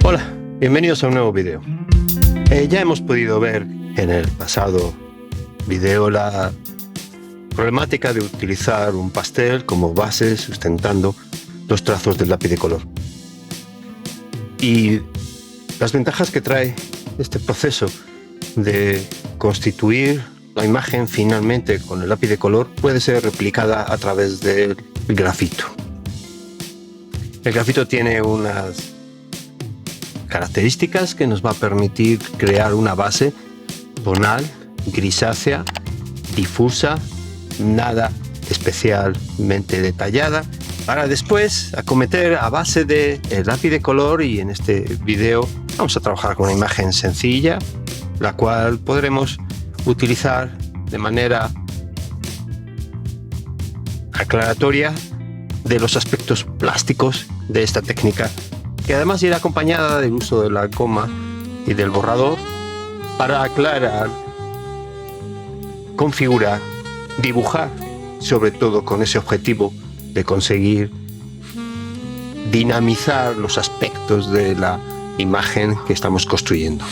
Hola, bienvenidos a un nuevo video. Ya hemos podido ver en el pasado video la problemática de utilizar un pastel como base sustentando los trazos del lápiz de color. Y las ventajas que trae este proceso de constituir la imagen finalmente con el lápiz de color puede ser replicada a través del grafito. El grafito tiene unas características que nos va a permitir crear una base tonal, grisácea, difusa, nada especialmente detallada, para después acometer a base de el lápiz de color. Y en este video vamos a trabajar con una imagen sencilla, la cual podremos utilizar de manera aclaratoria de los aspectos plásticos de esta técnica, que además irá acompañada del uso de la goma y del borrador para aclarar, configurar, dibujar, sobre todo con ese objetivo de conseguir dinamizar los aspectos de la imagen que estamos construyendo.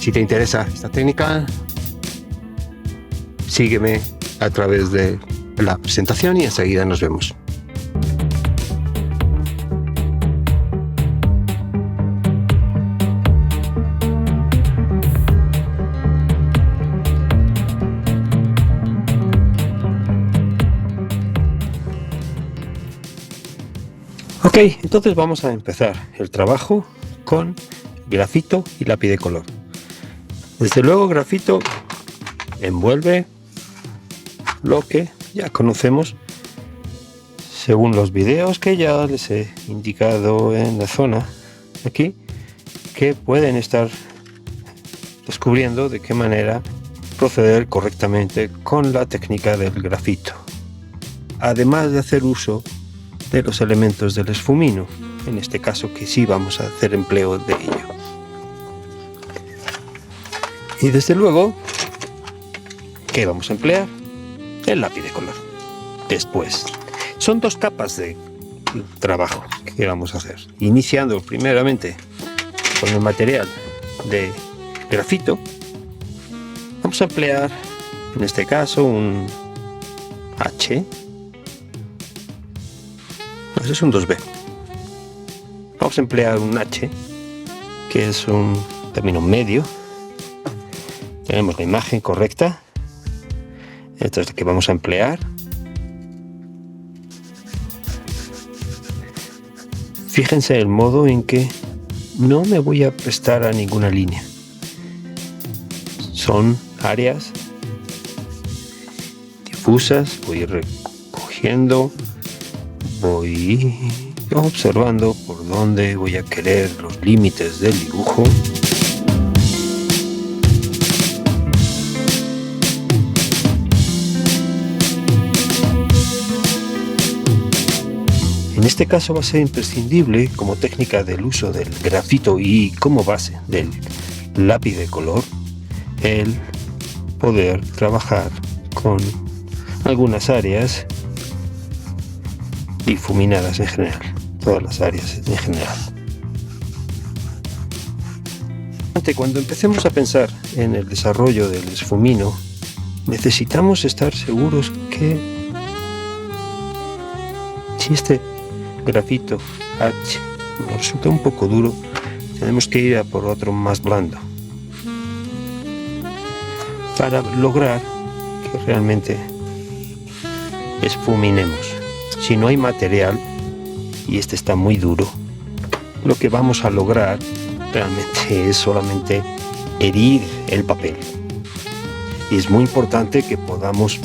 Si te interesa esta técnica, sígueme a través de la presentación y enseguida nos vemos. Ok, entonces vamos a empezar el trabajo con grafito y lápiz de color. Desde luego, grafito envuelve lo que ya conocemos según los videos que ya les he indicado en la zona aquí, que pueden estar descubriendo de qué manera proceder correctamente con la técnica del grafito, además de hacer uso de los elementos del esfumino, en este caso que sí vamos a hacer empleo de ello. Y desde luego, ¿qué vamos a emplear? El lápiz de color. Después, son dos capas de trabajo que vamos a hacer. Iniciando primeramente con el material de grafito, vamos a emplear, en este caso, un H. Ese es un 2B. Vamos a emplear un H, que es un término medio. Tenemos la imagen correcta. Esta es la que vamos a emplear. Fíjense el modo en que no me voy a prestar a ninguna línea. Son áreas difusas. Voy recogiendo, voy observando por dónde voy a querer los límites del dibujo. En este caso va a ser imprescindible, como técnica del uso del grafito y como base del lápiz de color, el poder trabajar con algunas áreas difuminadas en general, todas las áreas en general. Cuando empecemos a pensar en el desarrollo del esfumino, necesitamos estar seguros que si este grafito H nos resulta un poco duro, tenemos que ir a por otro más blando para lograr que realmente esfuminemos. Si no hay material y este está muy duro, lo que vamos a lograr realmente es solamente herir el papel. Y es muy importante que podamos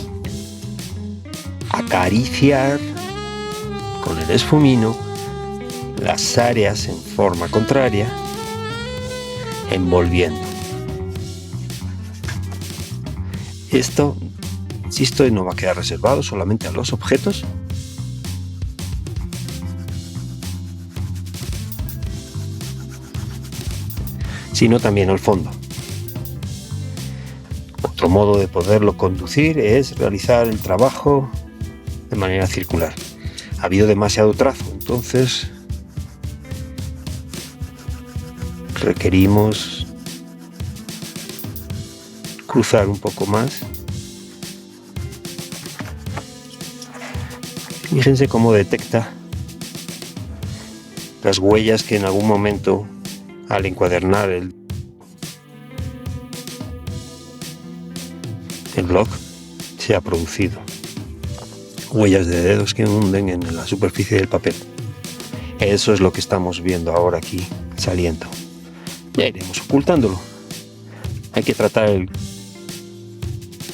acariciar con el esfumino las áreas en forma contraria, envolviendo. Esto, insisto, no va a quedar reservado solamente a los objetos, sino también al fondo. Otro modo de poderlo conducir es realizar el trabajo de manera circular. Ha habido demasiado trazo, entonces requerimos cruzar un poco más. Fíjense cómo detecta las huellas que en algún momento, al encuadernar el bloc, se ha producido. Huellas de dedos que hunden en la superficie del papel. Eso es lo que estamos viendo ahora aquí saliendo. Ya iremos ocultándolo. Hay que tratar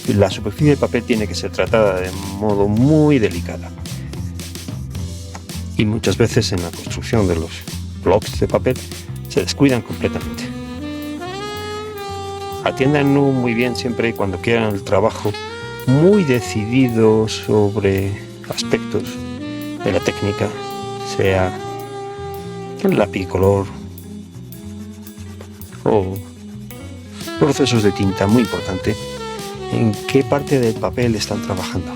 la superficie del papel tiene que ser tratada de modo muy delicado. Y muchas veces en la construcción de los blocks de papel se descuidan completamente. Atiéndanlo muy bien siempre cuando quieran el trabajo muy decidido sobre aspectos de la técnica, sea el lápiz-color o procesos de tinta. Muy importante en qué parte del papel están trabajando.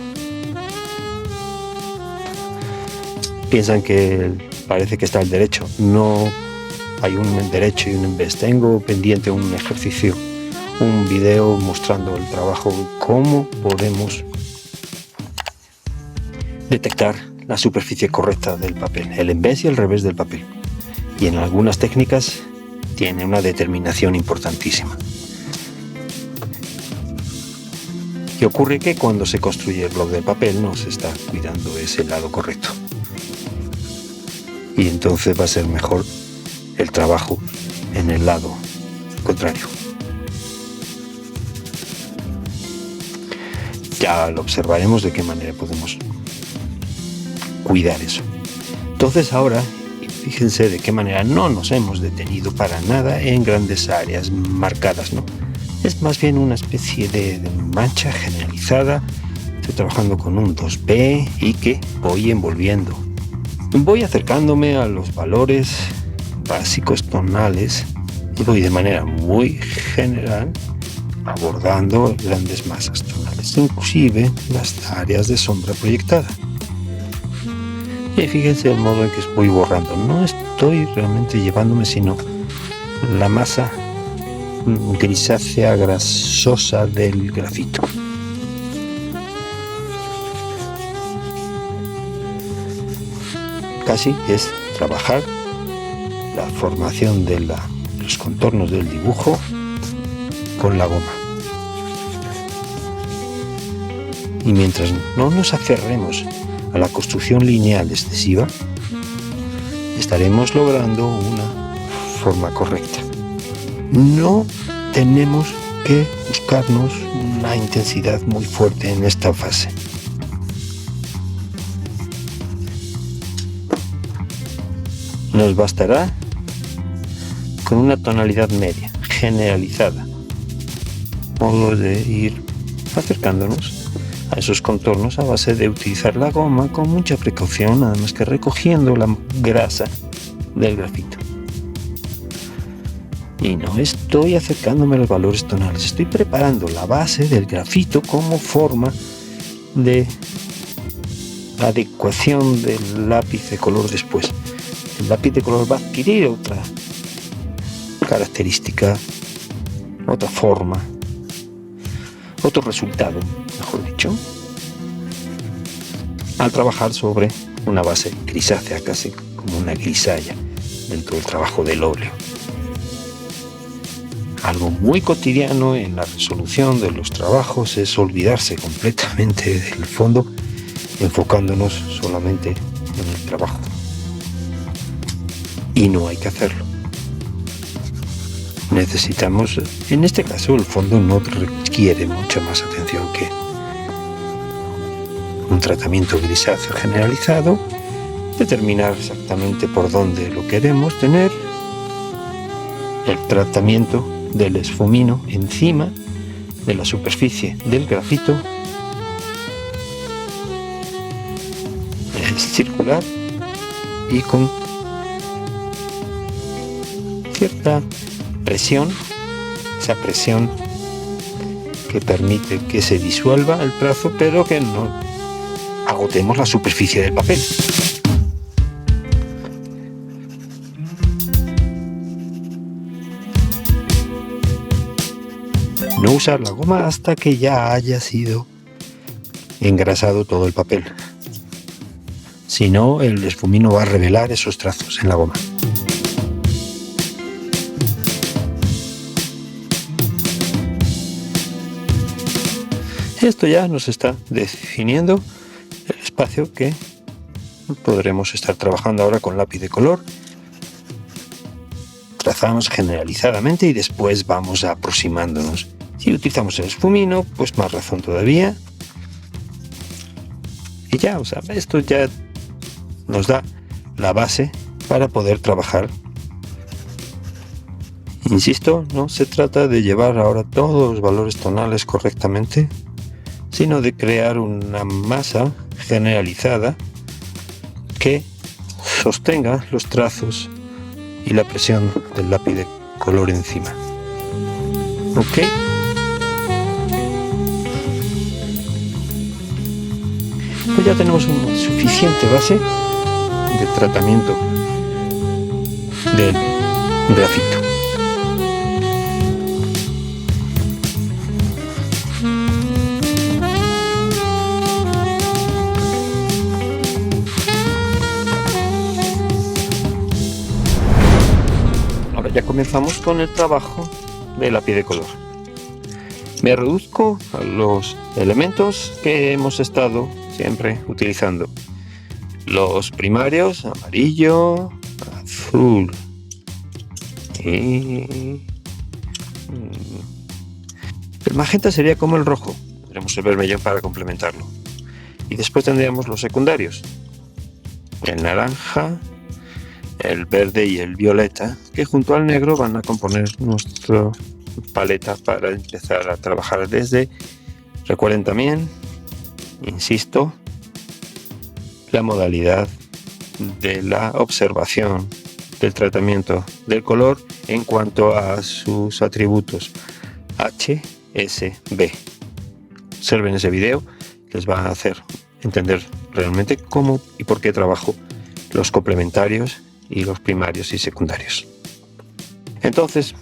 Piensan que parece que está el derecho. No hay un derecho y un en vez. Tengo pendiente un ejercicio, un video mostrando el trabajo, cómo podemos detectar la superficie correcta del papel, el en vez y el revés del papel. Y en algunas técnicas tiene una determinación importantísima. ¿Qué ocurre? Que cuando se construye el bloc de papel no se está cuidando ese lado correcto. Y entonces va a ser mejor el trabajo en el lado contrario. Ya lo observaremos de qué manera podemos cuidar eso. Entonces ahora, fíjense de qué manera no nos hemos detenido para nada en grandes áreas marcadas, ¿no? Es más bien una especie de mancha generalizada. Estoy trabajando con un 2B y que voy envolviendo. Voy acercándome a los valores básicos tonales y voy de manera muy general abordando grandes masas tonales, inclusive las áreas de sombra proyectada. Y fíjense el modo en que voy borrando. No estoy realmente llevándome sino la masa grisácea grasosa del grafito. Casi es trabajar la formación de los contornos del dibujo con la goma. Y mientras no nos aferremos a la construcción lineal excesiva, estaremos logrando una forma correcta. No tenemos que buscarnos una intensidad muy fuerte en esta fase. Nos bastará con una tonalidad media, generalizada, modo de ir acercándonos a esos contornos a base de utilizar la goma con mucha precaución, nada más que recogiendo la grasa del grafito. Y no estoy acercándome a los valores tonales, estoy preparando la base del grafito como forma de adecuación del lápiz de color después. El lápiz de color va a adquirir otra característica, otra forma, otro resultado, mejor dicho, al trabajar sobre una base grisácea, casi como una grisalla dentro del trabajo del óleo. Algo muy cotidiano en la resolución de los trabajos es olvidarse completamente del fondo, enfocándonos solamente en el trabajo. Y no hay que hacerlo. necesitamos, en este caso el fondo no requiere mucha más atención que un tratamiento grisáceo generalizado, determinar exactamente por dónde lo queremos tener, el tratamiento del esfumino encima de la superficie del grafito es circular y con cierta presión, esa presión que permite que se disuelva el trazo pero que no agotemos la superficie del papel. No usar la goma hasta que ya haya sido engrasado todo el papel. Si no, el esfumino va a revelar esos trazos en la goma. Esto ya nos está definiendo el espacio que podremos estar trabajando ahora con lápiz de color. Trazamos generalizadamente y después vamos aproximándonos. Si utilizamos el esfumino, pues más razón todavía. Y ya, o sea, esto ya nos da la base para poder trabajar. Insisto, no se trata de llevar ahora todos los valores tonales correctamente, sino de crear una masa generalizada que sostenga los trazos y la presión del lápiz de color encima. ¿Ok? Pues ya tenemos una suficiente base de tratamiento del grafito. Ahora ya comenzamos con el trabajo del lápiz de color. Me reduzco a los elementos que hemos estado siempre utilizando. Los primarios, amarillo, azul y el magenta sería como el rojo. Tendremos el vermellón para complementarlo. Y después tendríamos los secundarios, el naranja, el verde y el violeta, que junto al negro van a componer nuestra paleta para empezar a trabajar desde. Recuerden también, insisto, la modalidad de la observación del tratamiento del color en cuanto a sus atributos HSB. Observen ese video, les va a hacer entender realmente cómo y por qué trabajo los complementarios y los primarios y secundarios. Entonces,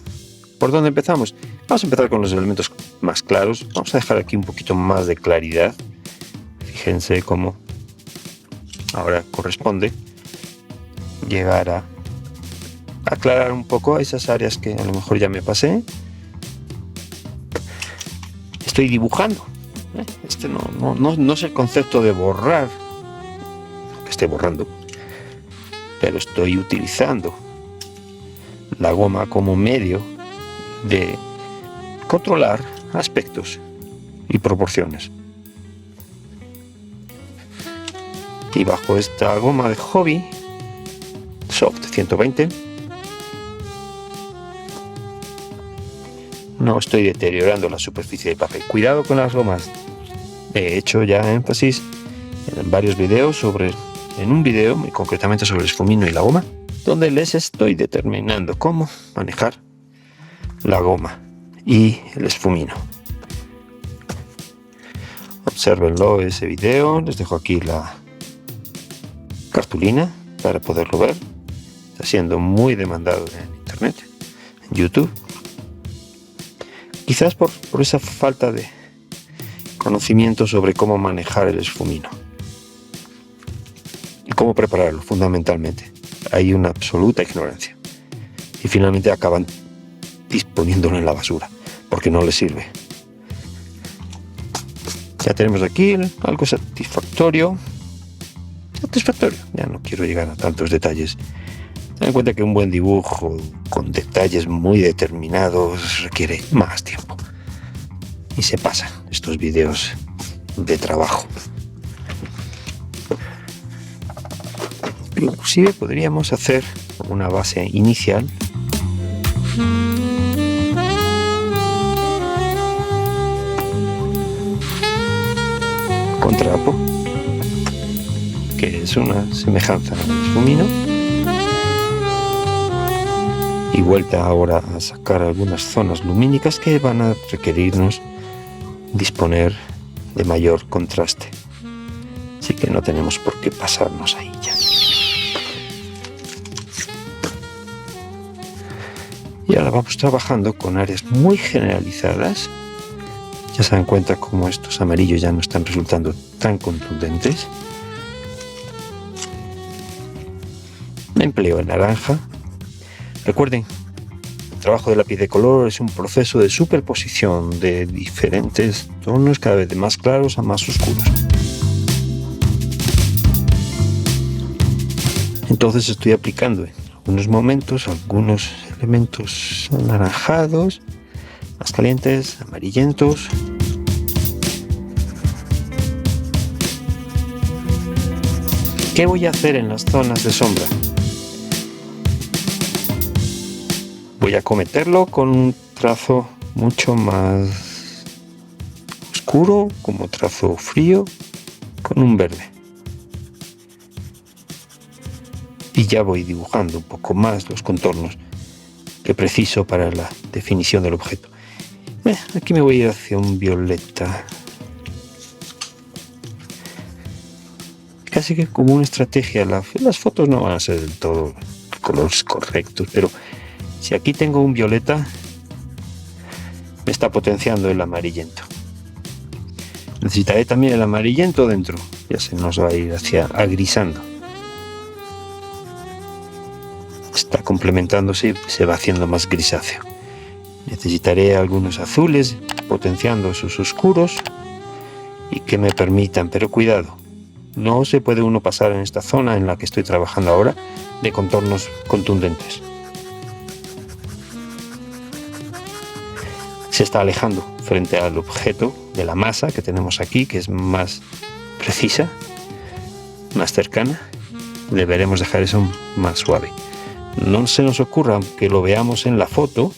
¿por dónde empezamos? Vamos a empezar con los elementos más claros. Vamos a dejar aquí un poquito más de claridad. Fíjense cómo ahora corresponde llegar a aclarar un poco esas áreas que a lo mejor ya me pasé. Estoy dibujando. Este no es el concepto de borrar, que esté borrando, pero estoy utilizando la goma como medio de controlar aspectos y proporciones. Y bajo esta goma de hobby Soft 120 no estoy deteriorando la superficie del papel. Cuidado con las gomas. He hecho ya énfasis en varios videos en un video muy concretamente sobre el esfumino y la goma, donde les estoy determinando cómo manejar la goma y el esfumino. Obsérvenlo ese video, les dejo aquí la cartulina para poderlo ver. Está siendo muy demandado en internet, en YouTube. Quizás por esa falta de conocimiento sobre cómo manejar el esfumino y cómo prepararlo, fundamentalmente. Hay una absoluta ignorancia. Y finalmente acaban disponiéndolo en la basura, porque no les sirve. Ya tenemos aquí algo satisfactorio. Ya no quiero llegar a tantos detalles. Ten en cuenta que un buen dibujo con detalles muy determinados requiere más tiempo. Y se pasan estos vídeos de trabajo. Inclusive podríamos hacer una base inicial con trapo, que es una semejanza al difumino, y vuelta ahora a sacar algunas zonas lumínicas que van a requerirnos disponer de mayor contraste, así que no tenemos por qué pasarnos ahí ya. Y ahora vamos trabajando con áreas muy generalizadas. Ya se dan cuenta cómo estos amarillos ya no están resultando tan contundentes. Empleo el naranja. Recuerden, el trabajo de lápiz de color es un proceso de superposición de diferentes tonos, cada vez de más claros a más oscuros. Entonces estoy aplicando en algunos momentos algunos elementos anaranjados, más calientes, amarillentos. ¿Qué voy a hacer en las zonas de sombra? Voy a acometerlo con un trazo mucho más oscuro, como trazo frío, con un verde. Y ya voy dibujando un poco más los contornos que preciso para la definición del objeto. Aquí me voy a ir hacia un violeta. Casi que como una estrategia. Las fotos no van a ser del todo colores correctos, pero si aquí tengo un violeta, me está potenciando el amarillento. Necesitaré también el amarillento dentro. Ya se nos va a ir hacia agrisando. Está complementándose y se va haciendo más grisáceo. Necesitaré algunos azules potenciando esos oscuros y que me permitan, pero cuidado, no se puede uno pasar en esta zona en la que estoy trabajando ahora de contornos contundentes. Se está alejando frente al objeto de la masa que tenemos aquí, que es más precisa, más cercana. Deberemos dejar eso más suave. No se nos ocurra que lo veamos en la foto,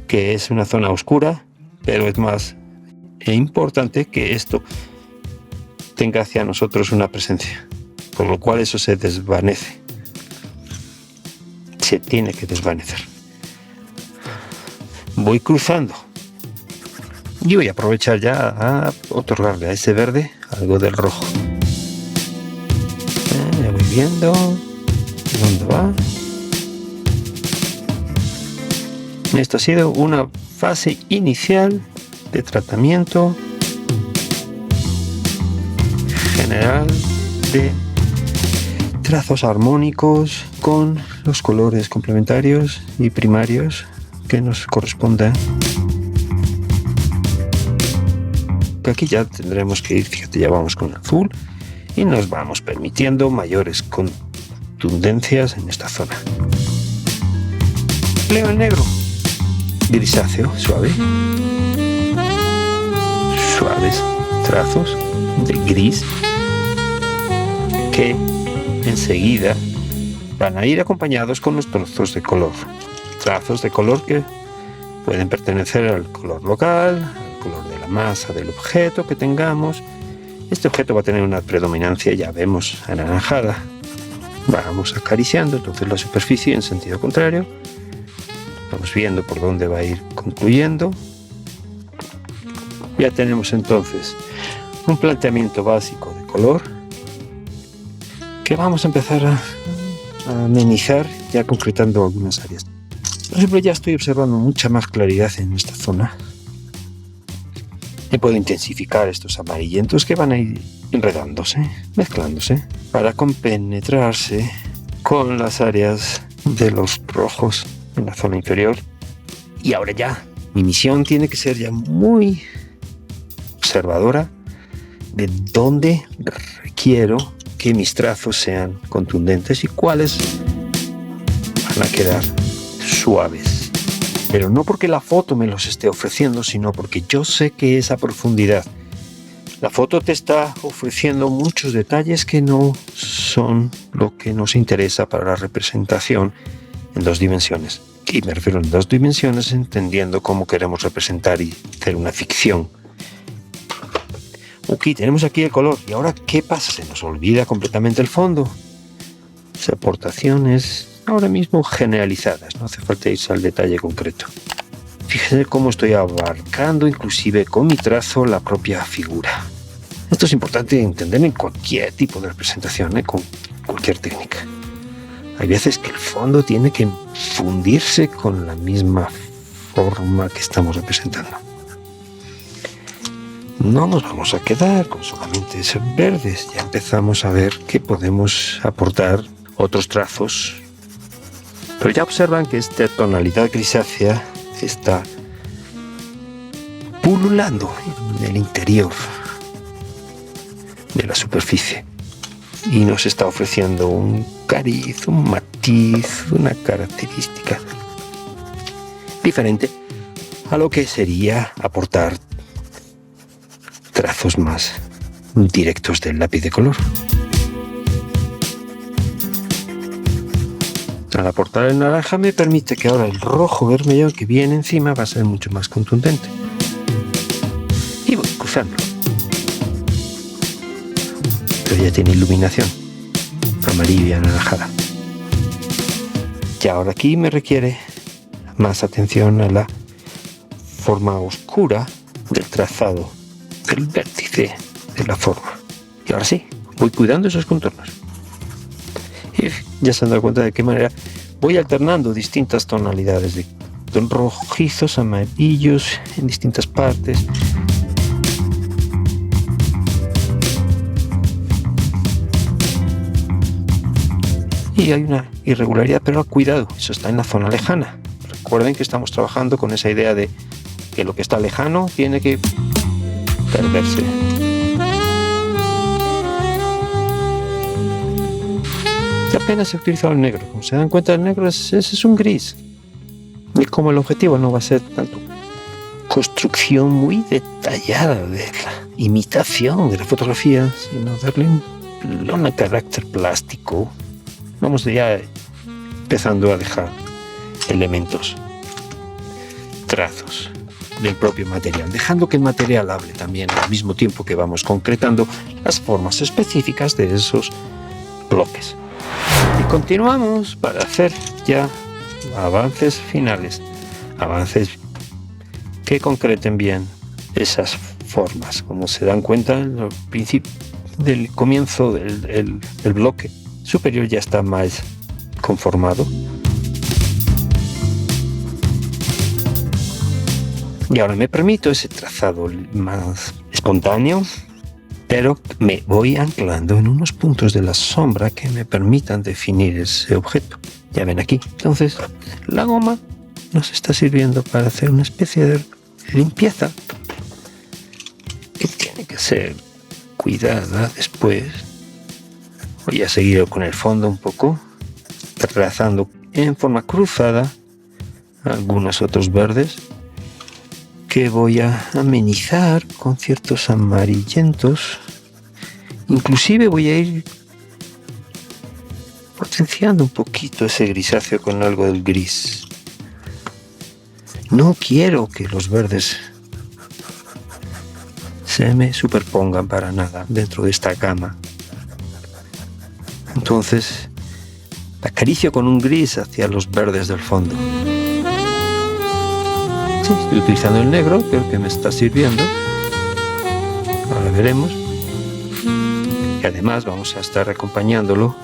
que es una zona oscura, pero es más importante que esto tenga hacia nosotros una presencia, por lo cual eso se desvanece. Se tiene que desvanecer. Voy cruzando y voy a aprovechar ya a otorgarle a ese verde algo del rojo. Ya voy viendo dónde va. Esto ha sido una fase inicial de tratamiento general de trazos armónicos con los colores complementarios y primarios que nos correspondan. Aquí ya tendremos que ir, fíjate, ya vamos con azul y nos vamos permitiendo mayores contundencias en esta zona. Empleo el negro, grisáceo, suave, suaves trazos de gris que enseguida van a ir acompañados con los trazos de color. Trazos de color que pueden pertenecer al color local, al color de la masa del objeto que tengamos. Este objeto va a tener una predominancia, ya vemos, anaranjada. Vamos acariciando entonces la superficie en sentido contrario. Vamos viendo por dónde va a ir concluyendo. Ya tenemos entonces un planteamiento básico de color que vamos a empezar a amenizar, ya concretando algunas áreas. Por ejemplo, ya estoy observando mucha más claridad en esta zona. Y puedo intensificar estos amarillentos que van a ir enredándose, mezclándose, para compenetrarse con las áreas de los rojos en la zona inferior. Y ahora ya, mi misión tiene que ser ya muy observadora de dónde quiero que mis trazos sean contundentes y cuáles van a quedar suaves. Pero no porque la foto me los esté ofreciendo, sino porque yo sé que esa profundidad. La foto te está ofreciendo muchos detalles que no son lo que nos interesa para la representación en 2 dimensiones. Y me refiero en 2 dimensiones entendiendo cómo queremos representar y hacer una ficción. Ok, tenemos aquí el color. ¿Y ahora qué pasa? Se nos olvida completamente el fondo. Las aportaciones ahora mismo generalizadas. No hace falta irse al detalle concreto. Fíjense cómo estoy abarcando, inclusive con mi trazo, la propia figura. Esto es importante entender en cualquier tipo de representación, con cualquier técnica. Hay veces que el fondo tiene que fundirse con la misma forma que estamos representando. No nos vamos a quedar con solamente esos verdes. Ya empezamos a ver que podemos aportar otros trazos. Pero ya observan que esta tonalidad grisácea está pululando en el interior de la superficie y nos está ofreciendo un cariz, un matiz, una característica diferente a lo que sería aportar trazos más directos del lápiz de color. Al aportar el naranja me permite que ahora el rojo vermelho que viene encima va a ser mucho más contundente. Y voy cruzando. Pero ya tiene iluminación amarilla y anaranjada. Y ahora aquí me requiere más atención a la forma oscura del trazado, del vértice de la forma. Y ahora sí, voy cuidando esos contornos. Y ya se han dado cuenta de qué manera voy alternando distintas tonalidades de rojizos, amarillos en distintas partes. Y hay una irregularidad, pero cuidado, eso está en la zona lejana. Recuerden que estamos trabajando con esa idea de que lo que está lejano tiene que perderse. Y apenas he utilizado el negro. Como se dan cuenta, el negro es un gris. Y como el objetivo no va a ser tanto construcción muy detallada de la imitación de la fotografía, sino darle un carácter plástico. Vamos ya empezando a dejar elementos, trazos del propio material, dejando que el material hable también al mismo tiempo que vamos concretando las formas específicas de esos bloques. Y continuamos para hacer ya avances finales, avances que concreten bien esas formas. Como se dan cuenta, el principio del comienzo del bloque superior ya está más conformado. Y ahora me permito ese trazado más espontáneo, pero me voy anclando en unos puntos de la sombra que me permitan definir ese objeto. Ya ven aquí. Entonces, la goma nos está sirviendo para hacer una especie de limpieza que tiene que ser cuidada después. Voy a seguir con el fondo un poco, trazando en forma cruzada algunos otros verdes que voy a amenizar con ciertos amarillentos. Inclusive voy a ir potenciando un poquito ese grisáceo con algo del gris. No quiero que los verdes se me superpongan para nada dentro de esta gama. Entonces, acaricio con un gris hacia los verdes del fondo. Sí, estoy utilizando el negro, creo que me está sirviendo. Ahora veremos. Y además vamos a estar acompañándolo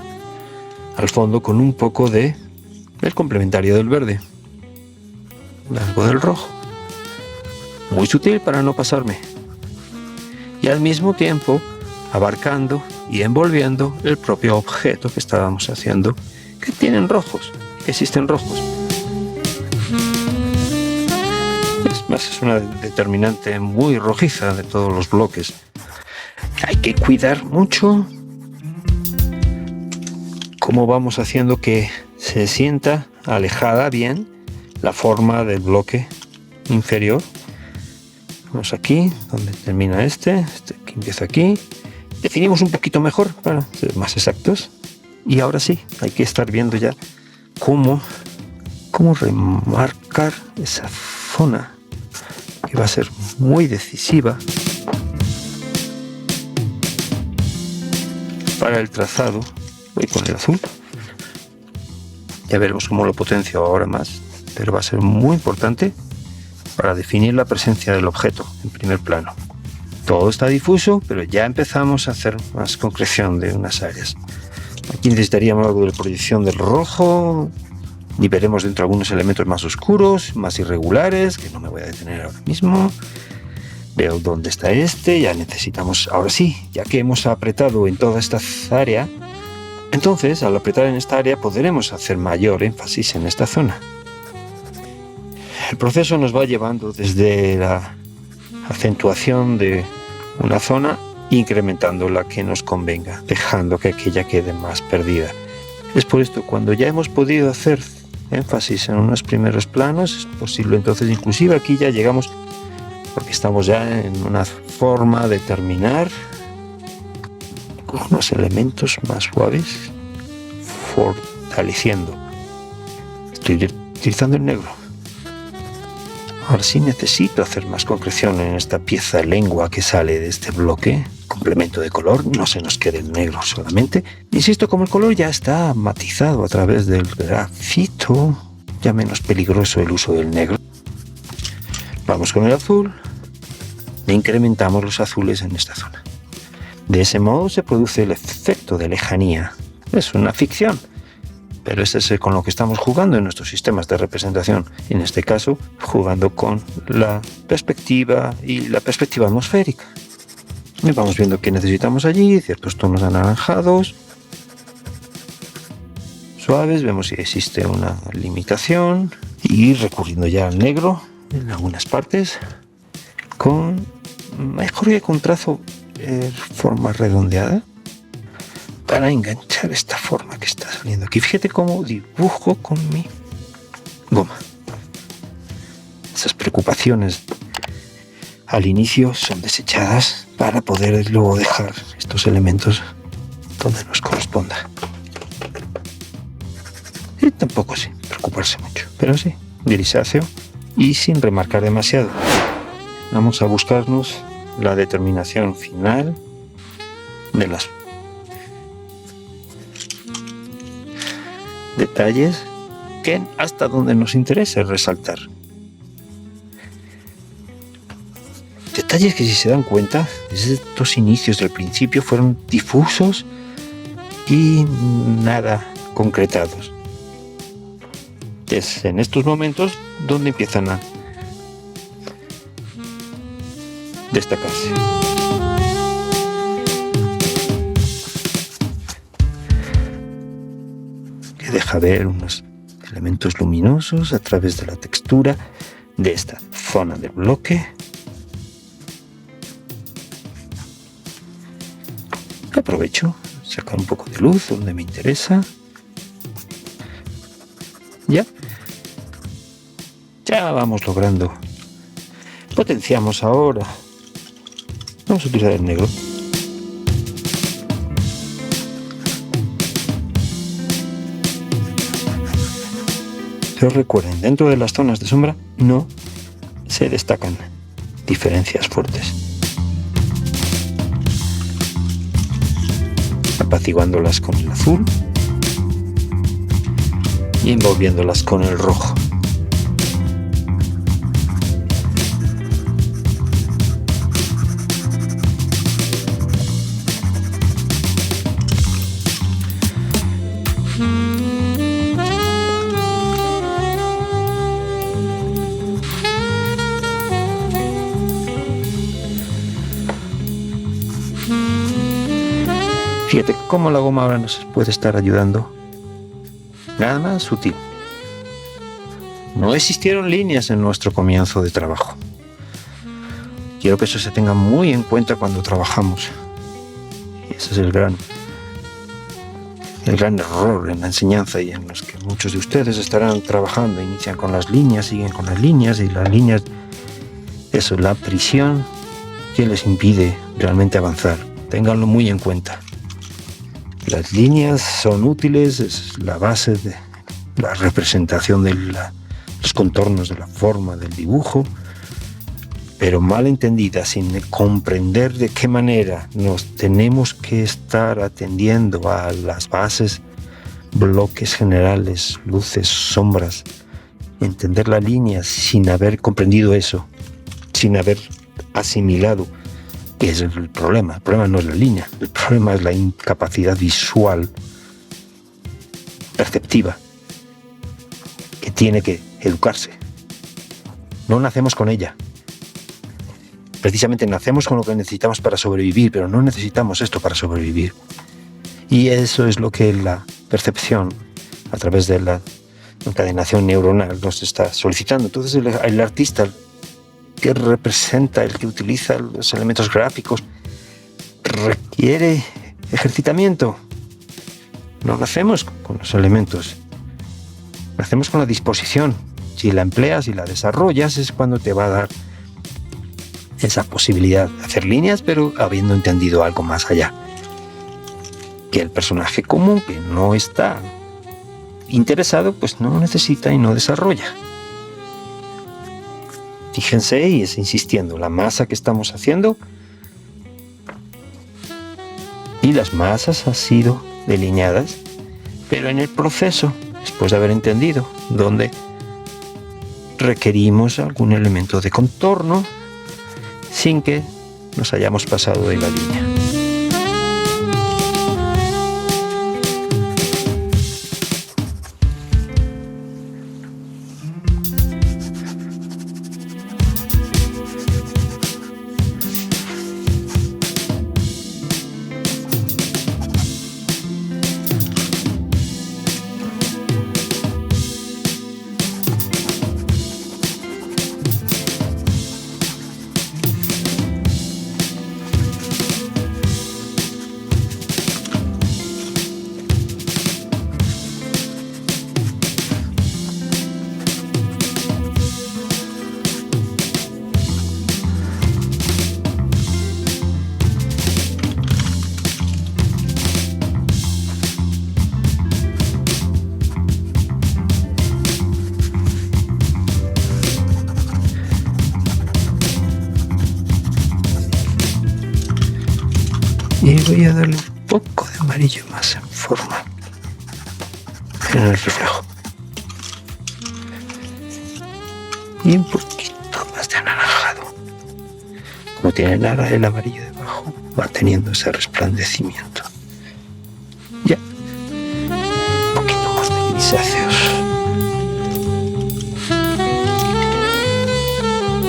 al fondo con un poco del complementario del verde. Algo del rojo. Muy sutil para no pasarme. Y al mismo tiempo abarcando y envolviendo el propio objeto que estábamos haciendo, que tienen rojos, que existen rojos. Es más, es una determinante muy rojiza de todos los bloques. Hay que cuidar mucho cómo vamos haciendo que se sienta alejada bien la forma del bloque inferior. Vamos aquí, donde termina este que empieza aquí. Definimos un poquito mejor para ser más exactos. Y ahora sí, hay que estar viendo ya cómo remarcar esa zona que va a ser muy decisiva para el trazado. Voy con el azul. Ya veremos cómo lo potencio ahora más, pero va a ser muy importante para definir la presencia del objeto en primer plano. Todo está difuso, pero ya empezamos a hacer más concreción de unas áreas. Aquí necesitaríamos algo de proyección del rojo, y veremos dentro algunos elementos más oscuros, más irregulares, que no me voy a detener ahora mismo. Veo dónde está ya necesitamos, ahora sí, ya que hemos apretado en toda esta área, entonces al apretar en esta área podremos hacer mayor énfasis en esta zona. El proceso nos va llevando desde la acentuación de una zona, incrementando la que nos convenga, dejando que aquella quede más perdida. Es por esto, cuando ya hemos podido hacer énfasis en unos primeros planos, es posible entonces, inclusive aquí ya llegamos, porque estamos ya en una forma de terminar con unos elementos más suaves, fortaleciendo. Estoy utilizando el negro. Ahora sí necesito hacer más concreción en esta pieza lengua que sale de este bloque. Complemento de color, no se nos quede el negro solamente. Insisto, como el color ya está matizado a través del grafito, ya menos peligroso el uso del negro. Vamos con el azul e incrementamos los azules en esta zona. De ese modo se produce el efecto de lejanía. Es una ficción, pero este es con lo que estamos jugando en nuestros sistemas de representación. En este caso, jugando con la perspectiva y la perspectiva atmosférica. Y vamos viendo que necesitamos allí, ciertos tonos anaranjados, suaves, vemos si existe una limitación y recurriendo ya al negro en algunas partes, mejor que con trazo forma redondeada, para enganchar esta forma que está saliendo aquí. Fíjate cómo dibujo con mi goma. Esas preocupaciones al inicio son desechadas para poder luego dejar estos elementos donde nos corresponda. Y tampoco sin preocuparse mucho, pero sí, grisáceo y sin remarcar demasiado. Vamos a buscarnos la determinación final de los detalles que hasta donde nos interesa resaltar. Detalles que, si se dan cuenta, desde estos inicios del principio fueron difusos y nada concretados. Es en estos momentos donde empiezan a destacarse. Que deja ver unos elementos luminosos a través de la textura de esta zona del bloque. Aprovecho, sacar un poco de luz donde me interesa. Ya vamos logrando. Potenciamos ahora. Vamos a utilizar el negro. Pero recuerden, dentro de las zonas de sombra no se destacan diferencias fuertes. Apaciguándolas con el azul y envolviéndolas con el rojo. Fíjate cómo la goma ahora nos puede estar ayudando. Nada más sutil. No existieron líneas en nuestro comienzo de trabajo. Quiero que eso se tenga muy en cuenta cuando trabajamos. Y ese es el gran el gran error en la enseñanza y en los que muchos de ustedes estarán trabajando. Inician con las líneas, siguen con las líneas y las líneas, eso, la prisión que les impide realmente avanzar. Ténganlo muy en cuenta. Las líneas son útiles, es la base de la representación de los contornos de la forma del dibujo, pero mal entendida, sin comprender de qué manera nos tenemos que estar atendiendo a las bases, bloques generales, luces, sombras, entender la línea sin haber comprendido eso, sin haber asimilado que es el problema. El problema no es la línea, el problema es la incapacidad visual, perceptiva, que tiene que educarse. No nacemos con ella. Precisamente nacemos con lo que necesitamos para sobrevivir, pero no necesitamos esto para sobrevivir. Y eso es lo que la percepción, a través de la encadenación neuronal, nos está solicitando. Entonces el artista que representa, el que utiliza los elementos gráficos, requiere ejercitamiento. No nacemos con los elementos, nacemos con la disposición. Si la empleas y la desarrollas es cuando te va a dar esa posibilidad de hacer líneas, pero habiendo entendido algo más allá. Que el personaje común, que no está interesado, pues no necesita y no desarrolla. Fíjense, y es insistiendo, la masa que estamos haciendo, y las masas han sido delineadas, pero en el proceso, después de haber entendido dónde requerimos algún elemento de contorno, sin que nos hayamos pasado de la línea. Y voy a darle un poco de amarillo más en forma en el reflejo. Y un poquito más de anaranjado. Como tiene el amarillo debajo, va teniendo ese resplandecimiento. Ya. Un poquito más de grisáceos.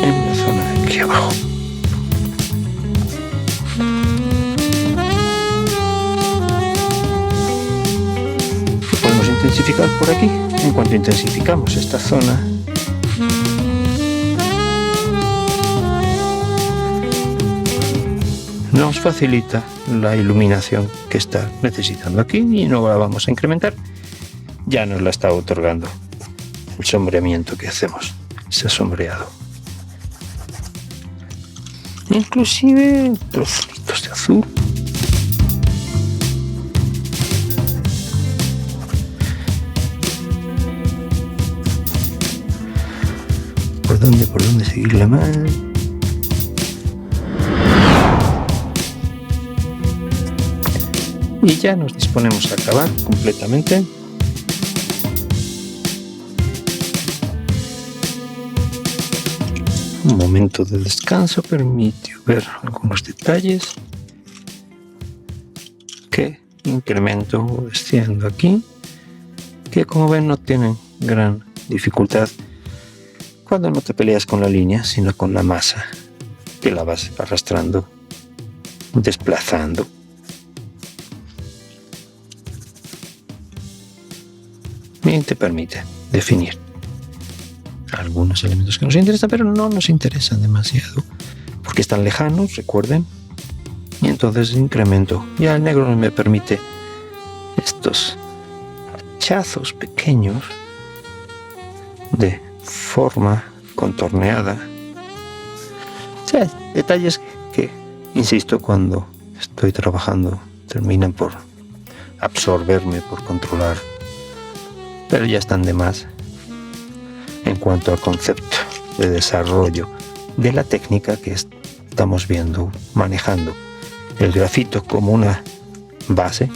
En la zona de aquí abajo. Intensificar por aquí. En cuanto intensificamos esta zona, nos facilita la iluminación que está necesitando aquí y no la vamos a incrementar. Ya nos la está otorgando el sombreamiento que hacemos, ese sombreado. Inclusive trocitos de azul. ¿Por dónde seguir la mano? Y ya nos disponemos a acabar completamente. Un momento de descanso permite ver algunos detalles que incremento o desciendo aquí, que como ven no tienen gran dificultad cuando no te peleas con la línea, sino con la masa, que la vas arrastrando, desplazando. Y te permite definir algunos elementos que nos interesan, pero no nos interesan demasiado, porque están lejanos, recuerden, y entonces incremento. Ya el negro me permite estos hachazos pequeños de forma contorneada. O sea, detalles que, insisto, cuando estoy trabajando terminan por absorberme, por controlar, pero ya están de más en cuanto al concepto de desarrollo de la técnica que estamos viendo, manejando el grafito como una base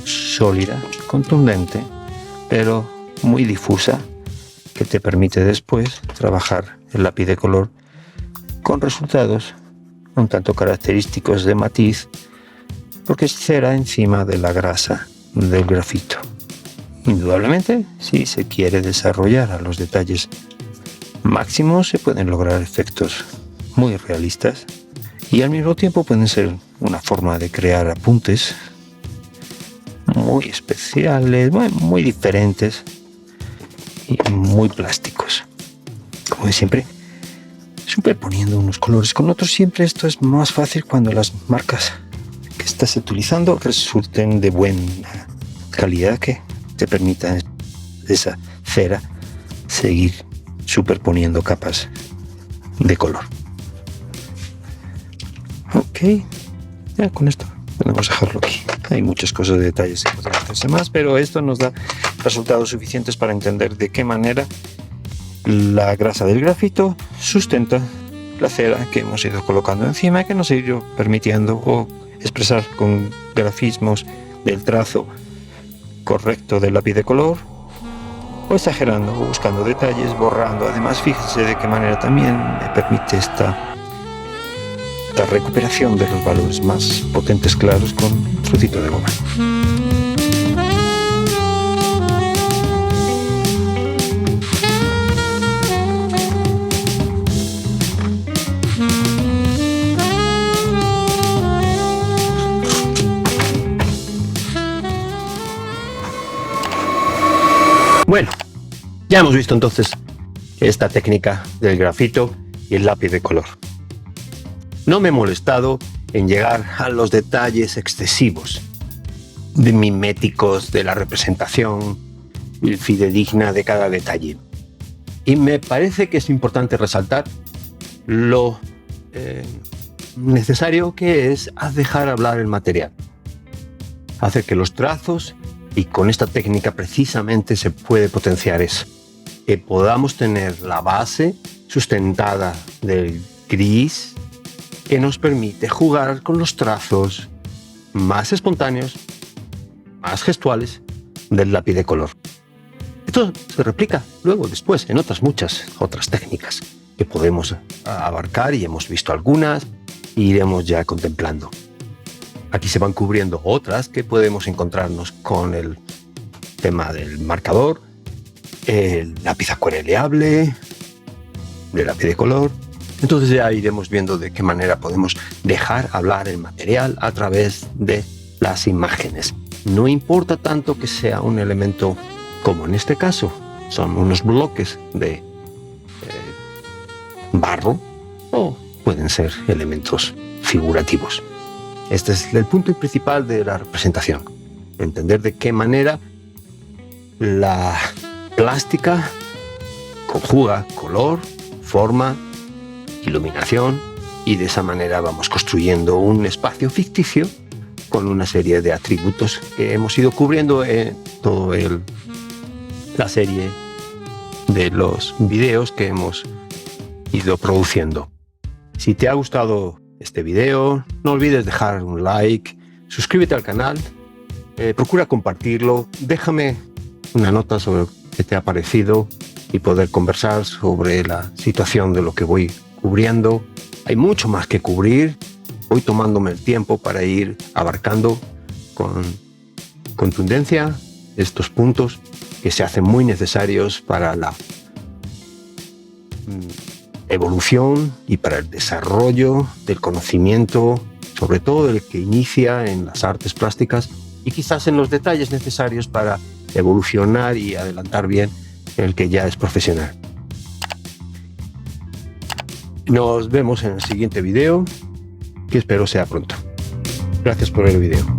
sólida, contundente, pero muy difusa, que te permite después trabajar el lápiz de color con resultados un tanto característicos de matiz, porque es cera encima de la grasa del grafito. Indudablemente, si se quiere desarrollar a los detalles máximos, se pueden lograr efectos muy realistas y al mismo tiempo pueden ser una forma de crear apuntes muy especiales, muy diferentes y muy plásticos. Como siempre, superponiendo unos colores con otros, siempre esto es más fácil cuando las marcas que estás utilizando resulten de buena calidad, que te permitan esa cera seguir superponiendo capas de color. Ok, ya con esto podemos dejarlo aquí. Hay muchas cosas de detalles que podrían hacerse más, pero esto nos da resultados suficientes para entender de qué manera la grasa del grafito sustenta la cera que hemos ido colocando encima, que nos ha ido permitiendo o expresar con grafismos del trazo correcto del lápiz de color, o exagerando o buscando detalles, borrando. Además, fíjese de qué manera también me permite esta recuperación de los valores más potentes claros con un trocito de goma. Bueno, ya hemos visto entonces esta técnica del grafito y el lápiz de color. No me he molestado en llegar a los detalles excesivos, miméticos de la representación y fidedigna de cada detalle. Y me parece que es importante resaltar lo necesario que es dejar hablar el material. Hacer que los trazos, y con esta técnica precisamente se puede potenciar eso, que podamos tener la base sustentada del gris, que nos permite jugar con los trazos más espontáneos, más gestuales del lápiz de color. Esto se replica luego, después, en muchas otras técnicas que podemos abarcar, y hemos visto algunas e iremos ya contemplando. Aquí se van cubriendo otras que podemos encontrarnos con el tema del marcador, el lápiz acuareleable, el lápiz de color. Entonces ya iremos viendo de qué manera podemos dejar hablar el material a través de las imágenes. No importa tanto que sea un elemento como en este caso, son unos bloques de barro, o pueden ser elementos figurativos. Este es el punto principal de la representación, entender de qué manera la plástica conjuga color, forma, iluminación, y de esa manera vamos construyendo un espacio ficticio con una serie de atributos que hemos ido cubriendo en toda la serie de los videos que hemos ido produciendo. Si te ha gustado este video, no olvides dejar un like, suscríbete al canal, procura compartirlo, déjame una nota sobre lo que te ha parecido y poder conversar sobre la situación de lo que voy cubriendo. Hay mucho más que cubrir, voy tomándome el tiempo para ir abarcando con contundencia estos puntos que se hacen muy necesarios para la evolución y para el desarrollo del conocimiento, sobre todo el que inicia en las artes plásticas, y quizás en los detalles necesarios para evolucionar y adelantar bien el que ya es profesional. Nos vemos en el siguiente video, que espero sea pronto. Gracias por ver el video.